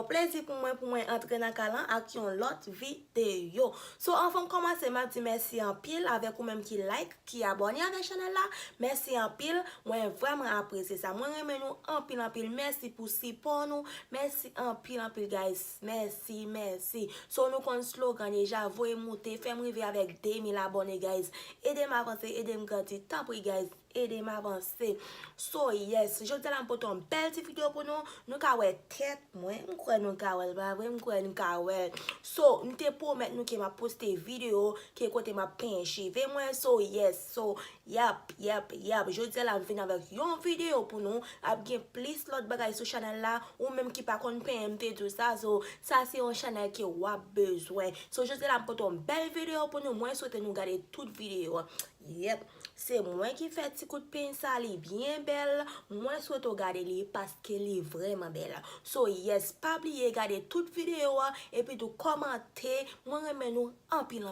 un plaisir pour moi entrer dans calan avec une autre vidéo. So enfin commencer m'a dit merci en pile avec ou même qui like, qui abonné avec channel là. Merci en pile, moi vraiment apprécié ça. Moi remercie nous en pile. Merci pour support nous. Merci en pile guys. Merci. So nous kon slogan déjà voyez monter, faire arriver avec 2000 abonnés guys. Aidez-moi avancer, aidez-moi grandir. Tant pis guys. Aider m'avancer. So yes, je te la pour une belle petite vidéo pour nous ka wè tête moi, m'kroy nous ka wè pas vrai, m'kroy nous ka wè. So, nous te promet nous que m'a poster vidéo qui côté m'a penché. Ve moi so yes. So, yap. Je te la venir avec une vidéo pour nous, a gen plus l'autre bagay sur channel là ou même qui pas kon PMT tout ça. So, ça c'est un channel qui a besoin. So, je te la pour une belle vidéo pour nous. Moi souhaite nous regarder toute vidéo. Yep, c'est moi qui fait petit coup de pince, elle est bien belle. Moi souhaite regarder li parce qu'elle est vraiment belle. So yes, pas oublier regarder toute vidéo et puis de commenter. Moi remercie nous en pile.